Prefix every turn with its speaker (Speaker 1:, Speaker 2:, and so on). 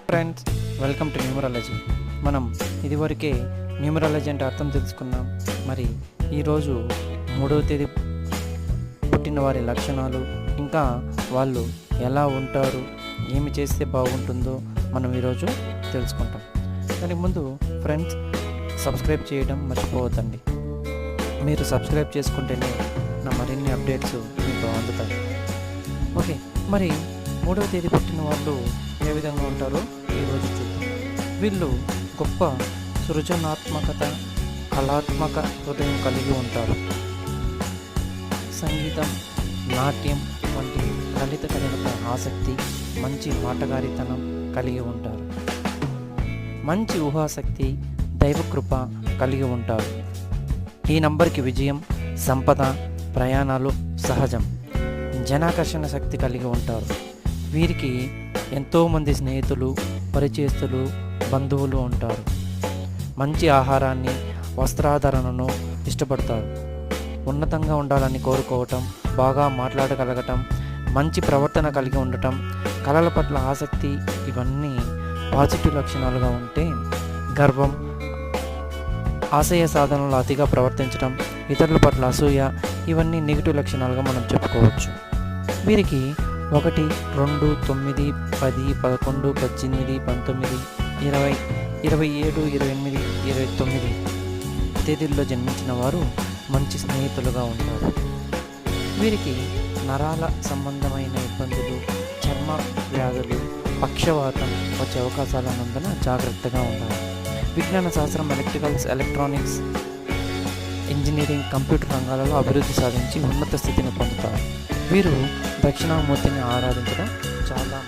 Speaker 1: Friends, welcome to numerology. మనం ఇదివరకే numerology అంటే అర్థం తెలుసుకున్నాం. మరి ఈరోజు 3వ తేదీ పుట్టిన వారి లక్షణాలు, ఇంకా వాళ్ళు ఎలా ఉంటారు, ఏమి చేస్తే బాగుంటుందో మనం ఈరోజు తెలుసుకుంటాం. దానికి ముందు ఫ్రెండ్స్, సబ్స్క్రైబ్ చేయడం మర్చిపోవద్దండి. మీరు సబ్స్క్రైబ్ చేసుకుంటేనే నా మరిన్ని అప్డేట్స్ మీకు అందుతాయి. ఓకే, మరి 3వ తేదీ పుట్టిన వాళ్ళు ఏ విధంగా ఉంటారో ఈరోజు చూద్దాం. వీళ్ళు గొప్ప సృజనాత్మకత, కళాత్మక హృదయం కలిగి ఉంటారు. సంగీతం, నాట్యం వంటి లలిత కళలపై ఆసక్తి, మంచి మాటగారితనం కలిగి ఉంటారు. మంచి ఊహాశక్తి, దైవకృప కలిగి ఉంటారు. ఈ నంబర్కి విజయం, సంపద, ప్రయాణాలు సహజం. జనాకర్షణ శక్తి కలిగి ఉంటారు. వీరికి ఎంతోమంది స్నేహితులు, పరిచయస్తులు, బంధువులు ఉంటారు. మంచి ఆహారాన్ని, వస్త్రాధరణను ఇష్టపడతారు. ఉన్నతంగా ఉండాలని కోరుకోవటం, బాగా మాట్లాడగలగటం, మంచి ప్రవర్తన కలిగి ఉండటం, కళల పట్ల ఆసక్తి, ఇవన్నీ పాజిటివ్ లక్షణాలుగా ఉంటే, గర్వం, ఆశయ సాధనలో అతిగా ప్రవర్తించడం, ఇతరుల పట్ల అసూయ, ఇవన్నీ నెగిటివ్ లక్షణాలుగా మనం చెప్పుకోవచ్చు. వీరికి 1, 2, 9, 10, 11, 18, 19, 20, 27, 28, 29 తేదీల్లో జన్మించిన వారు మంచి స్నేహితులుగా ఉంటారు. వీరికి నరాల సంబంధమైన ఇబ్బందులు, చర్మ వ్యాధులు, పక్షవాతం వచ్చే అవకాశాలు ఉన్నందున జాగ్రత్తగా ఉండాలి. విజ్ఞాన శాస్త్రం, ఎలక్ట్రికల్స్, ఎలక్ట్రానిక్స్, ఇంజనీరింగ్, కంప్యూటర్ రంగాలలో అభివృద్ధి సాధించి ఉన్నత స్థితిని పొందుతారు. వీరు దక్షిణామూర్తిని ఆరాధించడం చాలా